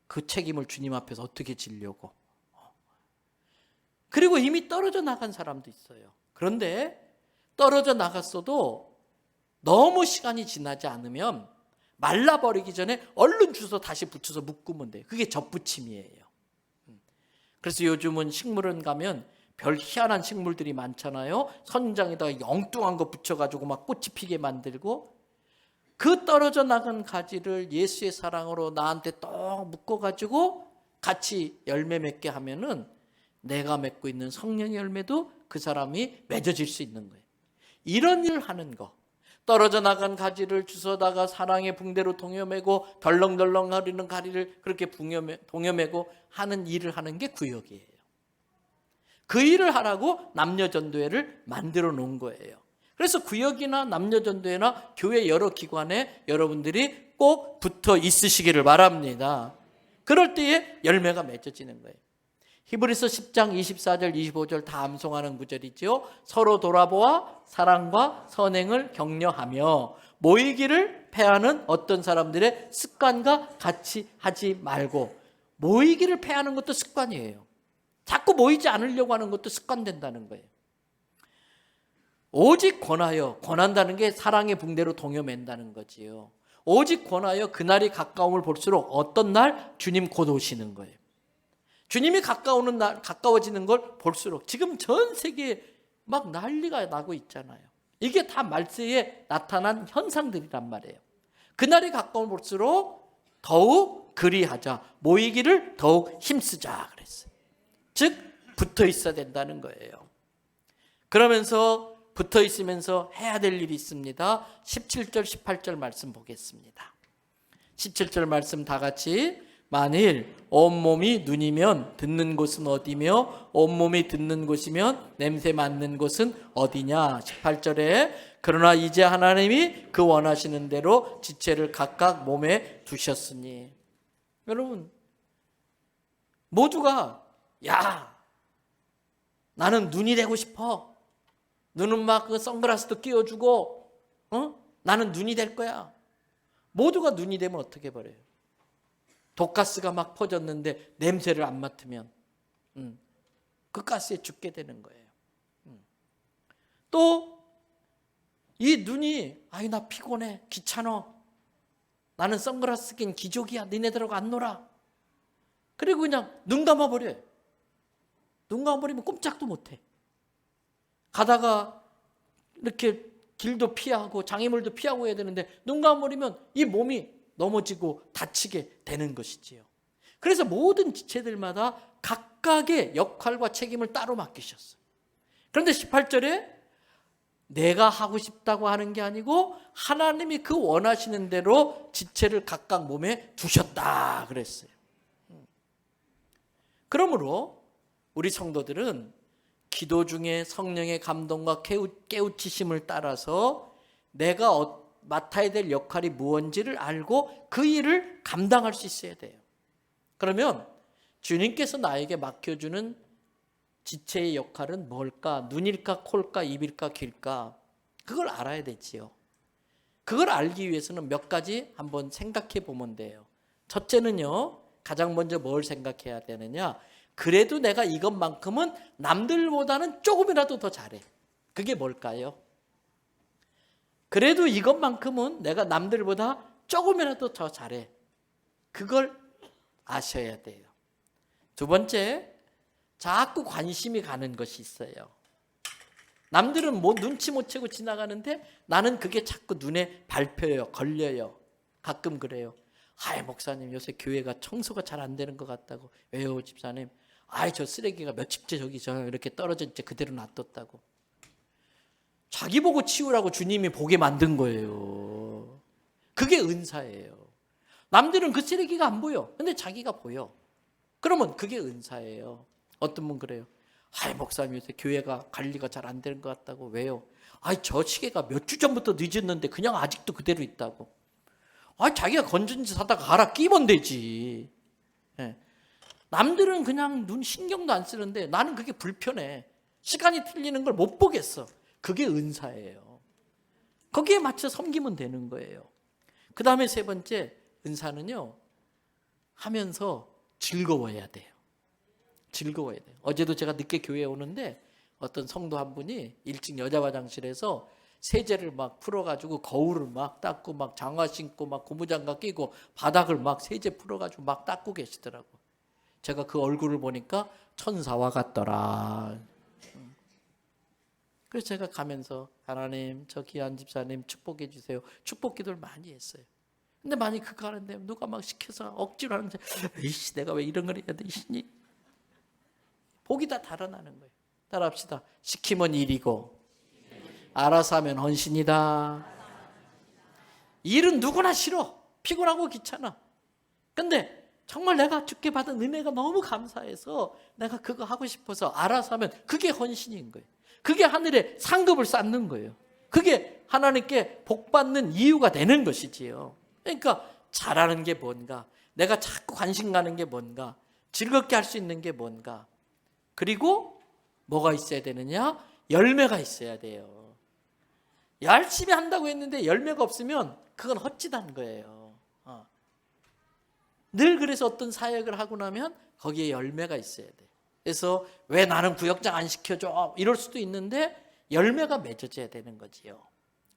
그 책임을 주님 앞에서 어떻게 지려고. 그리고 이미 떨어져 나간 사람도 있어요. 그런데 떨어져 나갔어도 너무 시간이 지나지 않으면 말라버리기 전에 얼른 주워 다시 붙여서 묶으면 돼요. 그게 접붙임이에요. 그래서 요즘은 식물원 가면 별 희한한 식물들이 많잖아요. 선장에다가 엉뚱한 거 붙여가지고 막 꽃이 피게 만들고, 그 떨어져 나간 가지를 예수의 사랑으로 나한테 또 묶어가지고 같이 열매 맺게 하면은 내가 맺고 있는 성령의 열매도 그 사람이 맺어질 수 있는 거예요. 이런 일을 하는 거, 떨어져 나간 가지를 주워다가 사랑의 붕대로 동여매고 덜렁덜렁 거리는 가리를 그렇게 동여매고 하는 일을 하는 게 구역이에요. 그 일을 하라고 남녀전도회를 만들어 놓은 거예요. 그래서 구역이나 남녀전도회나 교회 여러 기관에 여러분들이 꼭 붙어 있으시기를 바랍니다. 그럴 때에 열매가 맺어지는 거예요. 히브리서 10장 24절 25절 다 암송하는 구절이죠. 서로 돌아보아 사랑과 선행을 격려하며 모이기를 패하는 어떤 사람들의 습관과 같이 하지 말고. 모이기를 패하는 것도 습관이에요. 자꾸 모이지 않으려고 하는 것도 습관된다는 거예요. 오직 권하여, 권한다는 게 사랑의 붕대로 동여맨다는 거지요. 오직 권하여 그날이 가까움을 볼수록 어떤 날? 주님 곧 오시는 거예요. 주님이 가까우는 날, 가까워지는 걸 볼수록 지금 전 세계에 막 난리가 나고 있잖아요. 이게 다 말세에 나타난 현상들이란 말이에요. 그날이 가까움을 볼수록 더욱 그리하자, 모이기를 더욱 힘쓰자 그랬어요. 즉 붙어 있어야 된다는 거예요. 그러면서 붙어 있으면서 해야 될 일이 있습니다. 17절 18절 말씀 보겠습니다. 17절 말씀 다 같이. 만일 온몸이 눈이면 듣는 곳은 어디며 온몸이 듣는 곳이면 냄새 맡는 곳은 어디냐. 18절에 그러나 이제 하나님이 그 원하시는 대로 지체를 각각 몸에 두셨으니. 여러분, 모두가 야, 나는 눈이 되고 싶어. 눈은 막 그 선글라스도 끼워주고, 나는 눈이 될 거야. 모두가 눈이 되면 어떻게 버려요? 독가스가 막 퍼졌는데 냄새를 안 맡으면 그 가스에 죽게 되는 거예요. 또 이 눈이 아이 나 피곤해, 귀찮아, 나는 선글라스 낀 기족이야, 니네들하고 안 놀아. 그리고 그냥 눈 감아버려요. 눈 감아버리면 꼼짝도 못해. 가다가 이렇게 길도 피하고 장애물도 피하고 해야 되는데 눈 감아버리면 이 몸이 넘어지고 다치게 되는 것이지요. 그래서 모든 지체들마다 각각의 역할과 책임을 따로 맡기셨어요. 그런데 18절에 내가 하고 싶다고 하는 게 아니고 하나님이 그 원하시는 대로 지체를 각각 몸에 두셨다 그랬어요. 그러므로 우리 성도들은 기도 중에 성령의 감동과 깨우치심을 따라서 내가 맡아야 될 역할이 무엇인지를 알고 그 일을 감당할 수 있어야 돼요. 그러면 주님께서 나에게 맡겨주는 지체의 역할은 뭘까? 눈일까, 콜까, 입일까, 귀일까? 그걸 알아야 되지요. 그걸 알기 위해서는 몇 가지 한번 생각해 보면 돼요. 첫째는요, 가장 먼저 뭘 생각해야 되느냐? 그래도 내가 이것만큼은 남들보다는 조금이라도 더 잘해. 그게 뭘까요? 그래도 이것만큼은 내가 남들보다 조금이라도 더 잘해. 그걸 아셔야 돼요. 두 번째, 자꾸 관심이 가는 것이 있어요. 남들은 뭐 눈치 못 채고 지나가는데 나는 그게 자꾸 눈에 밟혀요. 걸려요. 가끔 그래요. 아이 목사님 요새 교회가 청소가 잘 안 되는 것 같다고. 왜요 집사님? 아이 저 쓰레기가 몇 집째 저기 저 이렇게 떨어져 있지 그대로 놔뒀다고. 자기 보고 치우라고 주님이 보게 만든 거예요. 그게 은사예요. 남들은 그 쓰레기가 안 보여. 근데 자기가 보여. 그러면 그게 은사예요. 어떤 분 그래요. 아이 목사님 요새 교회가 관리가 잘 안 되는 것 같다고. 왜요? 아이 저 시계가 몇 주 전부터 늦었는데 그냥 아직도 그대로 있다고. 아이 자기가 건전지 사다가 갈아 끼면 되지. 예. 남들은 그냥 눈 신경도 안 쓰는데 나는 그게 불편해. 시간이 틀리는 걸 못 보겠어. 그게 은사예요. 거기에 맞춰 섬기면 되는 거예요. 그 다음에 세 번째 은사는요. 하면서 즐거워야 돼요. 즐거워야 돼요. 어제도 제가 늦게 교회에 오는데 어떤 성도 한 분이 1층 여자 화장실에서 세제를 막 풀어가지고 거울을 막 닦고 막 장화 신고 막 고무장갑 끼고 바닥을 막 세제 풀어가지고 막 닦고 계시더라고. 제가 그 얼굴을 보니까 천사와 같더라. 그래서 제가 가면서 하나님 저 귀한 집사님 축복해 주세요. 축복 기도를 많이 했어요. 근데 많이 그거 하는데 누가 막 시켜서 억지로 하는데 이씨 내가 왜 이런 걸 해야 되시니? 복이 다 달아나는 거예요. 따라합시다. 시키면 일이고 알아서 하면 헌신이다. 일은 누구나 싫어. 피곤하고 귀찮아. 근데 정말 내가 주께 받은 은혜가 너무 감사해서 내가 그거 하고 싶어서 알아서 하면 그게 헌신인 거예요. 그게 하늘에 상급을 쌓는 거예요. 그게 하나님께 복 받는 이유가 되는 것이지요. 그러니까 잘하는 게 뭔가, 내가 자꾸 관심 가는 게 뭔가, 즐겁게 할 수 있는 게 뭔가, 그리고 뭐가 있어야 되느냐? 열매가 있어야 돼요. 열심히 한다고 했는데 열매가 없으면 그건 헛짓한 거예요. 늘 그래서 어떤 사역을 하고 나면 거기에 열매가 있어야 돼. 그래서 왜 나는 구역장 안 시켜줘? 이럴 수도 있는데 열매가 맺어져야 되는 거지요.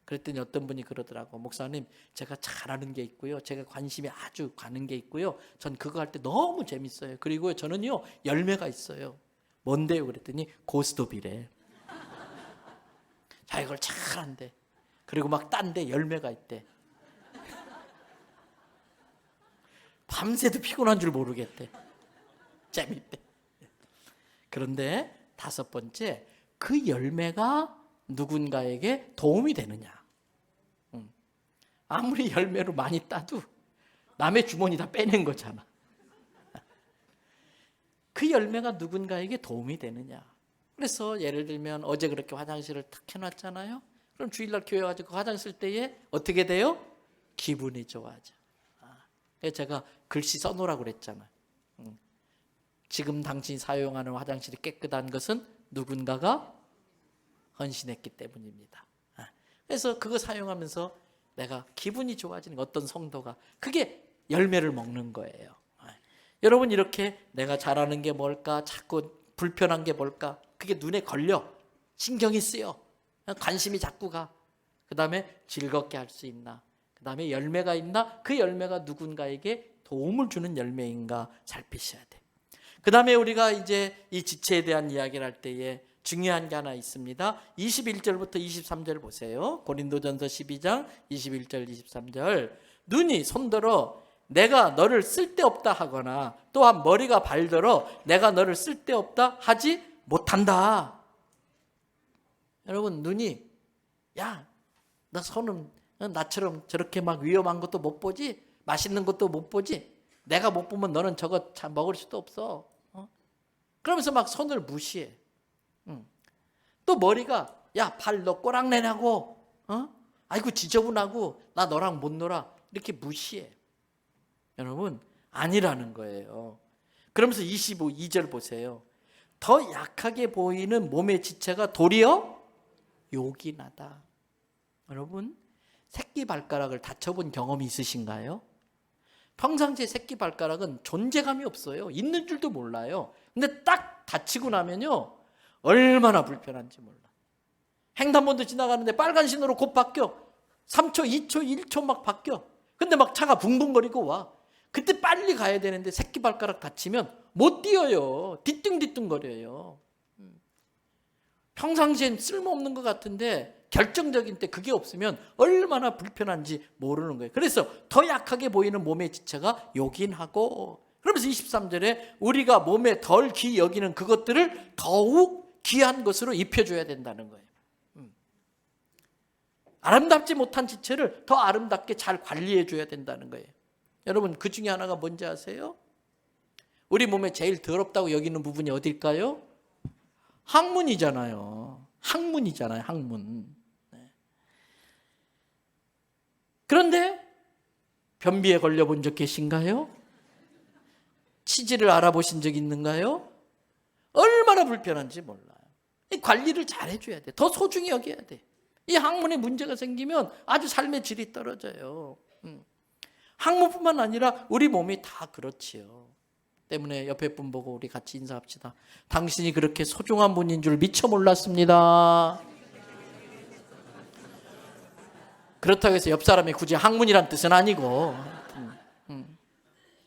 그랬더니 어떤 분이 그러더라고. 목사님 제가 잘하는 게 있고요. 제가 관심이 아주 가는 게 있고요. 전 그거 할 때 너무 재밌어요. 그리고 저는요 열매가 있어요. 뭔데요? 그랬더니 고스톱이래. 자 이걸 잘한대. 그리고 막 딴데 열매가 있대. 밤새도 피곤한 줄 모르겠대. 재밌대. 그런데 다섯 번째, 그 열매가 누군가에게 도움이 되느냐. 아무리 열매로 많이 따도 남의 주머니 다 빼낸 거잖아. 그 열매가 누군가에게 도움이 되느냐. 그래서 예를 들면 어제 그렇게 화장실을 탁 해놨잖아요. 그럼 주일날 교회 가서 그 화장실 때에 어떻게 돼요? 기분이 좋아져. 그래서 제가 글씨 써놓으라고 그랬잖아요. 지금 당신이 사용하는 화장실이 깨끗한 것은 누군가가 헌신했기 때문입니다. 그래서 그거 사용하면서 내가 기분이 좋아지는 어떤 성도가 그게 열매를 먹는 거예요. 여러분 이렇게 내가 잘하는 게 뭘까? 자꾸 불편한 게 뭘까? 그게 눈에 걸려. 신경이 쓰여. 관심이 자꾸 가. 그 다음에 즐겁게 할 수 있나? 그 다음에 열매가 있나? 그 열매가 누군가에게 도움을 주는 열매인가 살피셔야 돼. 그 다음에 우리가 이제 이 지체에 대한 이야기를 할 때에 중요한 게 하나 있습니다. 21절부터 23절 보세요. 고린도전서 12장 21절 23절. 눈이 손들어 내가 너를 쓸데없다 하거나 또한 머리가 발들어 내가 너를 쓸데없다 하지 못한다. 여러분 눈이 야, 너 손은 나처럼 저렇게 막 위험한 것도 못 보지? 맛있는 것도 못 보지? 내가 못 보면 너는 저거 참 먹을 수도 없어. 그러면서 막 손을 무시해. 또 머리가 야, 발 너 꼬랑내냐고. 아이고 지저분하고 나 너랑 못 놀아. 이렇게 무시해. 여러분 아니라는 거예요. 그러면서 22절 보세요. 더 약하게 보이는 몸의 지체가 도리어 욕이 나다. 여러분 새끼 발가락을 다쳐본 경험이 있으신가요? 평상시에 새끼 발가락은 존재감이 없어요. 있는 줄도 몰라요. 근데 딱 다치고 나면요 얼마나 불편한지 몰라. 횡단보도 지나가는데 빨간 신호로 곧 바뀌어. 3초, 2초, 1초 막 바뀌어. 근데 막 차가 붕붕거리고 와. 그때 빨리 가야 되는데 새끼 발가락 다치면 못 뛰어요. 뒤뚱뒤뚱거려요. 평상시엔 쓸모없는 것 같은데 결정적인 때 그게 없으면 얼마나 불편한지 모르는 거예요. 그래서 더 약하게 보이는 몸의 지체가 요긴하고, 그러면서 23절에 우리가 몸에 덜 귀히 여기는 그것들을 더욱 귀한 것으로 입혀줘야 된다는 거예요. 아름답지 못한 지체를 더 아름답게 잘 관리해줘야 된다는 거예요. 여러분, 그 중에 하나가 뭔지 아세요? 우리 몸에 제일 더럽다고 여기는 부분이 어딜까요? 항문이잖아요. 항문이잖아요. 항문. 그런데 변비에 걸려본 적 계신가요? 치질을 알아보신 적 있는가요? 얼마나 불편한지 몰라요. 이 관리를 잘 해줘야 돼. 더 소중히 여겨야 돼. 이 항문에 문제가 생기면 아주 삶의 질이 떨어져요. 항문뿐만 아니라 우리 몸이 다 그렇지요. 때문에 옆에 분 보고 우리 같이 인사합시다. 당신이 그렇게 소중한 분인 줄 미처 몰랐습니다. 그렇다고 해서 옆 사람이 굳이 항문이란 뜻은 아니고,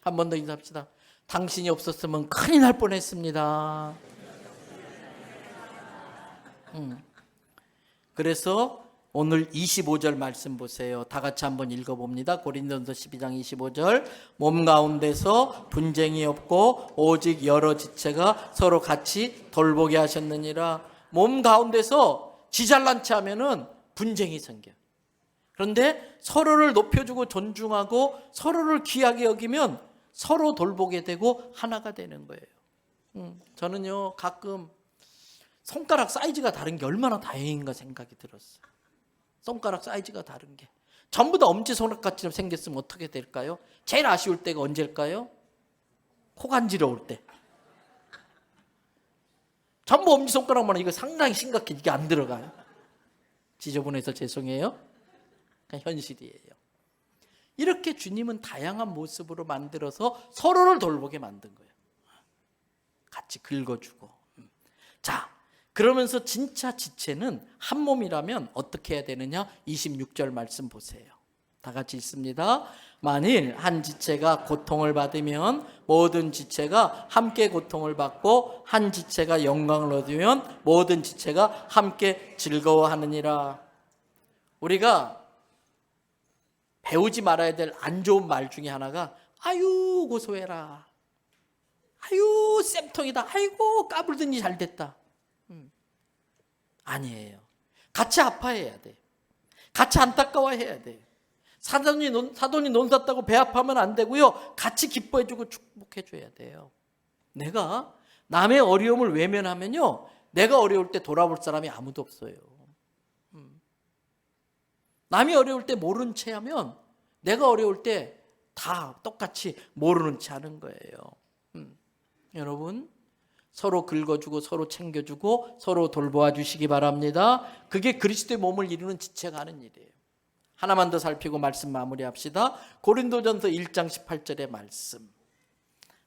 한 번 더 인사합시다. 당신이 없었으면 큰일 날 뻔했습니다. 그래서 오늘 25절 말씀 보세요. 다 같이 한번 읽어봅니다. 고린도전서 12장 25절. 몸 가운데서 분쟁이 없고 오직 여러 지체가 서로 같이 돌보게 하셨느니라. 몸 가운데서 지잘난 체 하면은 분쟁이 생겨요. 그런데 서로를 높여주고 존중하고 서로를 귀하게 여기면 서로 돌보게 되고 하나가 되는 거예요. 저는요, 가끔 손가락 사이즈가 다른 게 얼마나 다행인가 생각이 들었어요. 손가락 사이즈가 다른 게. 전부 다 엄지손가락같이 생겼으면 어떻게 될까요? 제일 아쉬울 때가 언제일까요? 코 간지러울 때. 전부 엄지손가락만 이거 상당히 심각해. 이게 안 들어가요. 지저분해서 죄송해요. 그냥 현실이에요. 이렇게 주님은 다양한 모습으로 만들어서 서로를 돌보게 만든 거예요. 같이 긁어주고. 자, 그러면서 진짜 지체는 한 몸이라면 어떻게 해야 되느냐? 26절 말씀 보세요. 다 같이 읽습니다. 만일 한 지체가 고통을 받으면 모든 지체가 함께 고통을 받고 한 지체가 영광을 얻으면 모든 지체가 함께 즐거워하느니라. 우리가 배우지 말아야 될 안 좋은 말 중에 하나가 아유 고소해라, 아유 쌤통이다, 아이고 까불더니 잘 됐다. 아니에요. 같이 아파해야 돼. 같이 안타까워해야 돼. 사돈이 논 샀다고 배 아파하면 안 되고요. 같이 기뻐해주고 축복해줘야 돼요. 내가 남의 어려움을 외면하면요, 내가 어려울 때 돌아볼 사람이 아무도 없어요. 남이 어려울 때 모르는 채 하면 내가 어려울 때 다 똑같이 모르는 채 하는 거예요. 여러분, 서로 긁어주고 서로 챙겨주고 서로 돌보아 주시기 바랍니다. 그게 그리스도의 몸을 이루는 지체가 하는 일이에요. 하나만 더 살피고 말씀 마무리합시다. 고린도전서 1장 18절의 말씀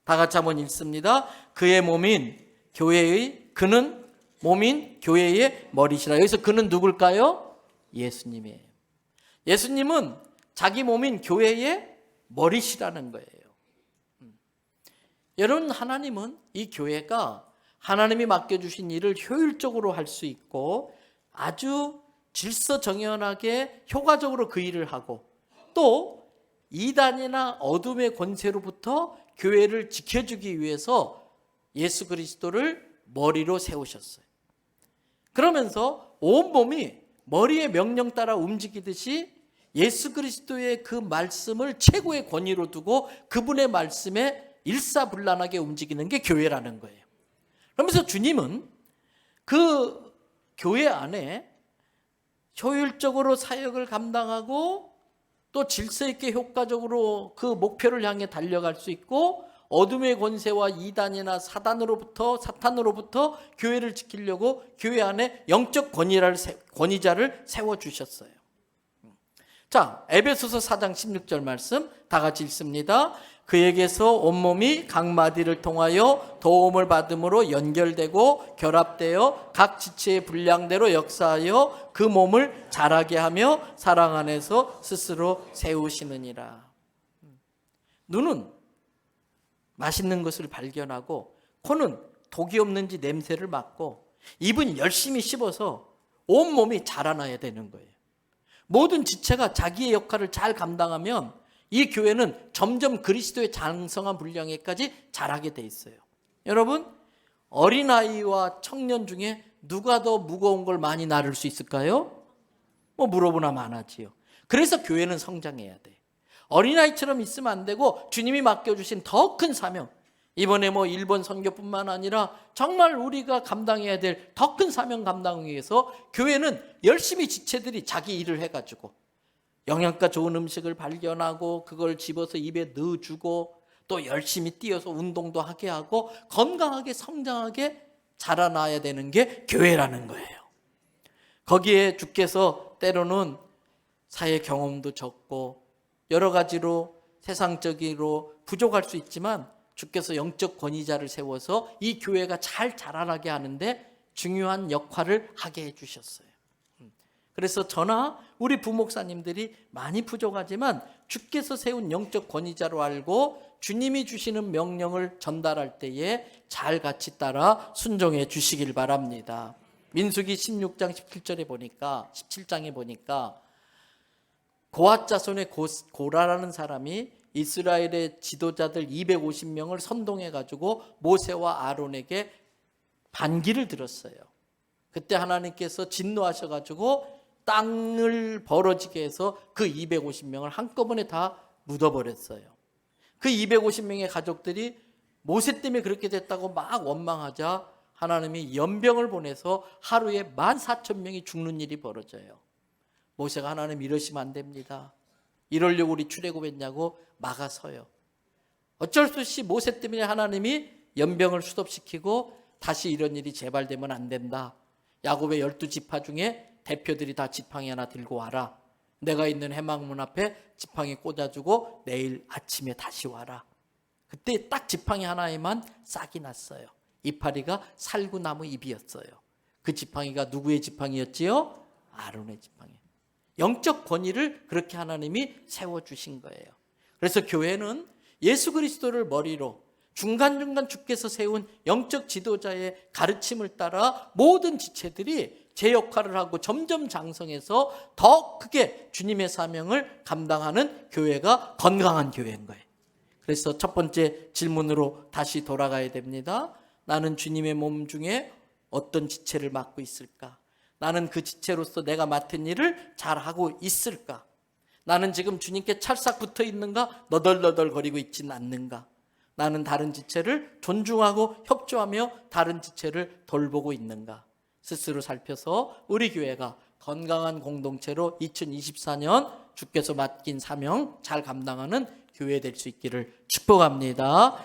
다 같이 한번 읽습니다. 그의 몸인 교회의, 그는 몸인 교회의 머리시라. 여기서 그는 누굴까요? 예수님이에요. 예수님은 자기 몸인 교회의 머리시라는 거예요. 여러분, 하나님은 이 교회가 하나님이 맡겨주신 일을 효율적으로 할 수 있고 아주 질서정연하게 효과적으로 그 일을 하고 또 이단이나 어둠의 권세로부터 교회를 지켜주기 위해서 예수 그리스도를 머리로 세우셨어요. 그러면서 온 몸이 머리의 명령 따라 움직이듯이 예수 그리스도의 그 말씀을 최고의 권위로 두고 그분의 말씀에 일사불란하게 움직이는 게 교회라는 거예요. 그러면서 주님은 그 교회 안에 효율적으로 사역을 감당하고 또 질서 있게 효과적으로 그 목표를 향해 달려갈 수 있고 어둠의 권세와 이단이나 사탄으로부터 교회를 지키려고 교회 안에 영적 권위자를 세워주셨어요. 자, 에베소서 4장 16절 말씀 다 같이 읽습니다. 그에게서 온몸이 각 마디를 통하여 도움을 받음으로 연결되고 결합되어 각 지체의 분량대로 역사하여 그 몸을 자라게 하며 사랑 안에서 스스로 세우시느니라. 눈은 맛있는 것을 발견하고 코는 독이 없는지 냄새를 맡고 잎은 열심히 씹어서 온몸이 자라나야 되는 거예요. 모든 지체가 자기의 역할을 잘 감당하면 이 교회는 점점 그리스도의 장성한 분량에까지 자라게 돼 있어요. 여러분, 어린아이와 청년 중에 누가 더 무거운 걸 많이 나를 수 있을까요? 뭐 물어보나 마나지요. 그래서 교회는 성장해야 돼. 어린아이처럼 있으면 안 되고 주님이 맡겨주신 더 큰 사명, 이번에 뭐 일본 선교뿐만 아니라 정말 우리가 감당해야 될 더 큰 사명 감당을 위해서 교회는 열심히 지체들이 자기 일을 해가지고 영양가 좋은 음식을 발견하고 그걸 집어서 입에 넣어주고 또 열심히 뛰어서 운동도 하게 하고 건강하게 성장하게 자라나야 되는 게 교회라는 거예요. 거기에 주께서 때로는 사회 경험도 적고 여러 가지로 세상적으로 부족할 수 있지만 주께서 영적 권위자를 세워서 이 교회가 잘 자라나게 하는데 중요한 역할을 하게 해주셨어요. 그래서 저나 우리 부목사님들이 많이 부족하지만 주께서 세운 영적 권위자로 알고 주님이 주시는 명령을 전달할 때에 잘 같이 따라 순종해 주시길 바랍니다. 민수기 16장 17절에 보니까 17장에 보니까 고앗 자손의 고라라는 사람이 이스라엘의 지도자들 250명을 선동해 가지고 모세와 아론에게 반기를 들었어요. 그때 하나님께서 진노하셔 가지고 땅을 벌어지게 해서 그 250명을 한꺼번에 다 묻어버렸어요. 그 250명의 가족들이 모세 때문에 그렇게 됐다고 막 원망하자 하나님이 연병을 보내서 하루에 14,000명이 죽는 일이 벌어져요. 모세가 하나님 이러시면 안 됩니다. 이러려고 우리 출애굽했냐고 막아서요. 어쩔 수 없이 모세 때문에 하나님이 연병을 수습시키고 다시 이런 일이 재발되면 안 된다. 야곱의 12지파 중에 대표들이 다 지팡이 하나 들고 와라. 내가 있는 해망문 앞에 지팡이 꽂아주고 내일 아침에 다시 와라. 그때 딱 지팡이 하나에만 싹이 났어요. 이파리가 살구나무 잎이었어요. 그 지팡이가 누구의 지팡이였지요? 아론의 지팡이. 영적 권위를 그렇게 하나님이 세워주신 거예요. 그래서 교회는 예수 그리스도를 머리로 중간중간 주께서 세운 영적 지도자의 가르침을 따라 모든 지체들이 제 역할을 하고 점점 장성해서 더 크게 주님의 사명을 감당하는 교회가 건강한 교회인 거예요. 그래서 첫 번째 질문으로 다시 돌아가야 됩니다. 나는 주님의 몸 중에 어떤 지체를 맡고 있을까? 나는 그 지체로서 내가 맡은 일을 잘하고 있을까? 나는 지금 주님께 찰싹 붙어 있는가? 너덜너덜 거리고 있지는 않는가? 나는 다른 지체를 존중하고 협조하며 다른 지체를 돌보고 있는가? 스스로 살펴서 우리 교회가 건강한 공동체로 2024년 주께서 맡긴 사명 잘 감당하는 교회 될 수 있기를 축복합니다.